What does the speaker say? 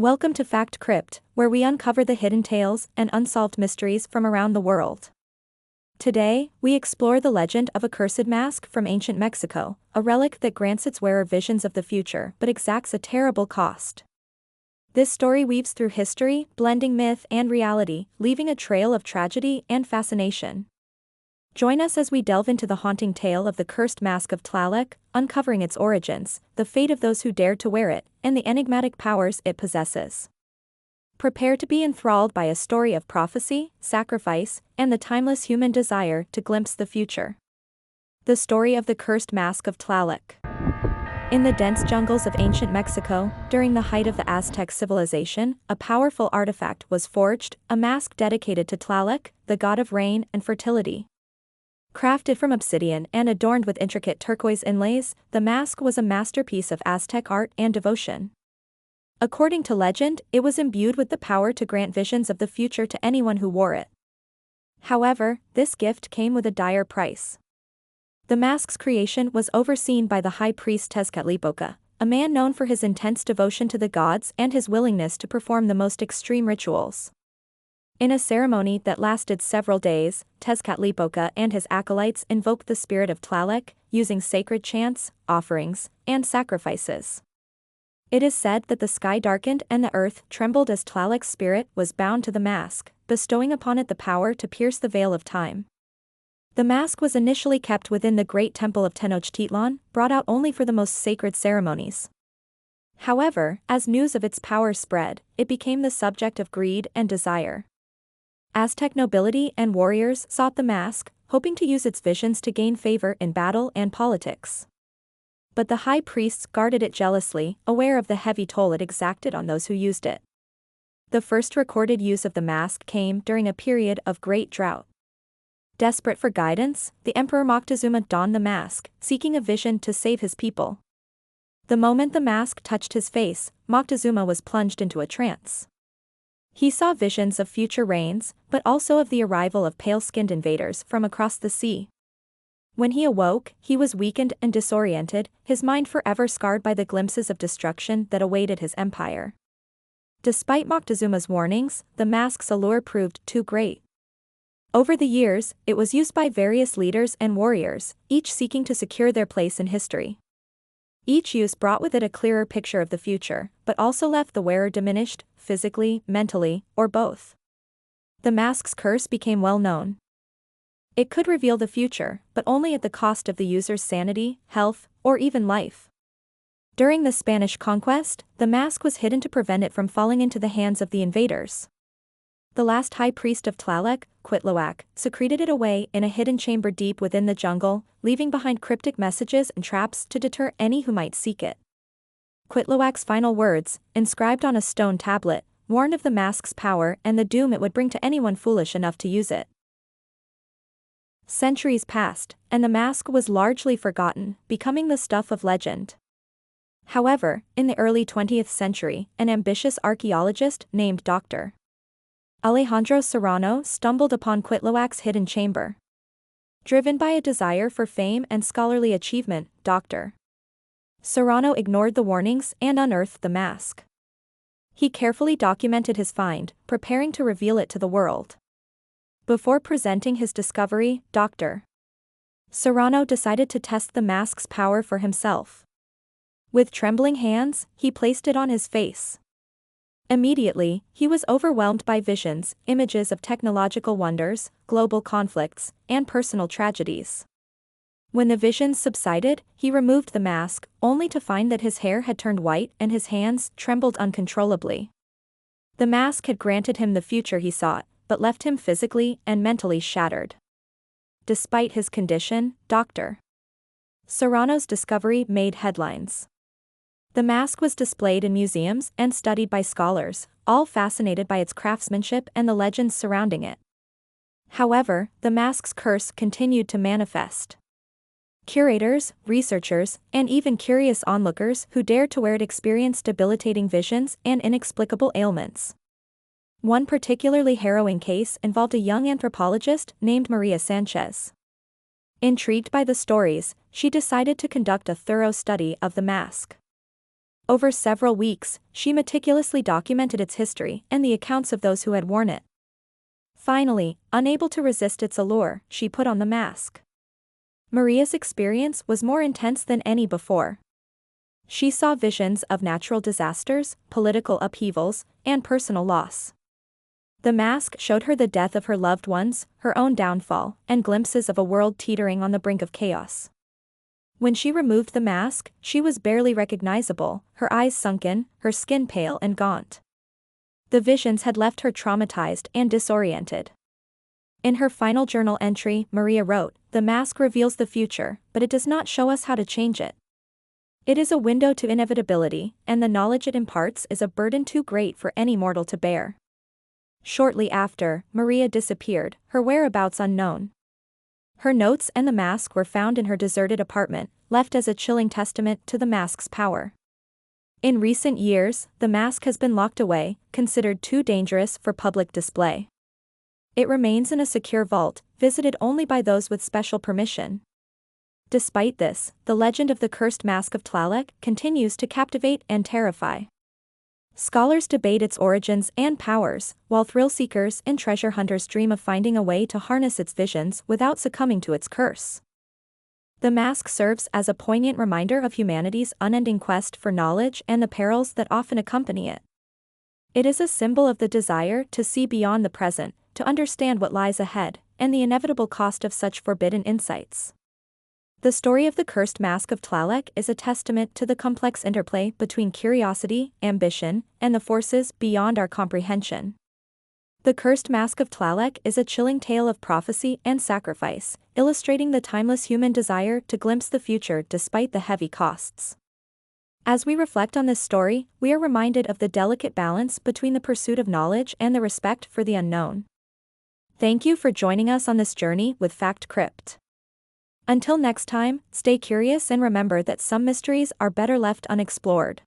Welcome to Fact Crypt, where we uncover the hidden tales and unsolved mysteries from around the world. Today, we explore the legend of a cursed mask from ancient Mexico, a relic that grants its wearer visions of the future but exacts a terrible cost. This story weaves through history, blending myth and reality, leaving a trail of tragedy and fascination. Join us as we delve into the haunting tale of the Cursed Mask of Tlaloc, uncovering its origins, the fate of those who dared to wear it, and the enigmatic powers it possesses. Prepare to be enthralled by a story of prophecy, sacrifice, and the timeless human desire to glimpse the future. The story of the Cursed Mask of Tlaloc. In the dense jungles of ancient Mexico, during the height of the Aztec civilization, a powerful artifact was forged, a mask dedicated to Tlaloc, the god of rain and fertility. Crafted from obsidian and adorned with intricate turquoise inlays, the mask was a masterpiece of Aztec art and devotion. According to legend, it was imbued with the power to grant visions of the future to anyone who wore it. However, this gift came with a dire price. The mask's creation was overseen by the high priest Tezcatlipoca, a man known for his intense devotion to the gods and his willingness to perform the most extreme rituals. In a ceremony that lasted several days, Tezcatlipoca and his acolytes invoked the spirit of Tlaloc, using sacred chants, offerings, and sacrifices. It is said that the sky darkened and the earth trembled as Tlaloc's spirit was bound to the mask, bestowing upon it the power to pierce the veil of time. The mask was initially kept within the great temple of Tenochtitlan, brought out only for the most sacred ceremonies. However, as news of its power spread, it became the subject of greed and desire. Aztec nobility and warriors sought the mask, hoping to use its visions to gain favor in battle and politics. But the high priests guarded it jealously, aware of the heavy toll it exacted on those who used it. The first recorded use of the mask came during a period of great drought. Desperate for guidance, the Emperor Moctezuma donned the mask, seeking a vision to save his people. The moment the mask touched his face, Moctezuma was plunged into a trance. He saw visions of future rains, but also of the arrival of pale-skinned invaders from across the sea. When he awoke, he was weakened and disoriented, his mind forever scarred by the glimpses of destruction that awaited his empire. Despite Moctezuma's warnings, the mask's allure proved too great. Over the years, it was used by various leaders and warriors, each seeking to secure their place in history. Each use brought with it a clearer picture of the future, but also left the wearer diminished, physically, mentally, or both. The mask's curse became well known. It could reveal the future, but only at the cost of the user's sanity, health, or even life. During the Spanish conquest, the mask was hidden to prevent it from falling into the hands of the invaders. The last high priest of Tlaloc, Cuitlahuac, secreted it away in a hidden chamber deep within the jungle, leaving behind cryptic messages and traps to deter any who might seek it. Cuitlahuac's final words, inscribed on a stone tablet, warned of the mask's power and the doom it would bring to anyone foolish enough to use it. Centuries passed, and the mask was largely forgotten, becoming the stuff of legend. However, in the early 20th century, an ambitious archaeologist named Dr. Alejandro Serrano stumbled upon Cuitlahuac's hidden chamber. Driven by a desire for fame and scholarly achievement, Dr. Serrano ignored the warnings and unearthed the mask. He carefully documented his find, preparing to reveal it to the world. Before presenting his discovery, Dr. Serrano decided to test the mask's power for himself. With trembling hands, he placed it on his face. Immediately, he was overwhelmed by visions, images of technological wonders, global conflicts, and personal tragedies. When the visions subsided, he removed the mask, only to find that his hair had turned white and his hands trembled uncontrollably. The mask had granted him the future he sought, but left him physically and mentally shattered. Despite his condition, Dr. Serrano's discovery made headlines. The mask was displayed in museums and studied by scholars, all fascinated by its craftsmanship and the legends surrounding it. However, the mask's curse continued to manifest. Curators, researchers, and even curious onlookers who dared to wear it experienced debilitating visions and inexplicable ailments. One particularly harrowing case involved a young anthropologist named Maria Sanchez. Intrigued by the stories, she decided to conduct a thorough study of the mask. Over several weeks, she meticulously documented its history and the accounts of those who had worn it. Finally, unable to resist its allure, she put on the mask. Maria's experience was more intense than any before. She saw visions of natural disasters, political upheavals, and personal loss. The mask showed her the death of her loved ones, her own downfall, and glimpses of a world teetering on the brink of chaos. When she removed the mask, she was barely recognizable, her eyes sunken, her skin pale and gaunt. The visions had left her traumatized and disoriented. In her final journal entry, Maria wrote, "The mask reveals the future, but it does not show us how to change it. It is a window to inevitability, and the knowledge it imparts is a burden too great for any mortal to bear." Shortly after, Maria disappeared, her whereabouts unknown. Her notes and the mask were found in her deserted apartment, left as a chilling testament to the mask's power. In recent years, the mask has been locked away, considered too dangerous for public display. It remains in a secure vault, visited only by those with special permission. Despite this, the legend of the Cursed Mask of Tlaloc continues to captivate and terrify. Scholars debate its origins and powers, while thrill-seekers and treasure hunters dream of finding a way to harness its visions without succumbing to its curse. The mask serves as a poignant reminder of humanity's unending quest for knowledge and the perils that often accompany it. It is a symbol of the desire to see beyond the present, to understand what lies ahead, and the inevitable cost of such forbidden insights. The story of the Cursed Mask of Tlaloc is a testament to the complex interplay between curiosity, ambition, and the forces beyond our comprehension. The Cursed Mask of Tlaloc is a chilling tale of prophecy and sacrifice, illustrating the timeless human desire to glimpse the future despite the heavy costs. As we reflect on this story, we are reminded of the delicate balance between the pursuit of knowledge and the respect for the unknown. Thank you for joining us on this journey with Fact Crypt. Until next time, stay curious and remember that some mysteries are better left unexplored.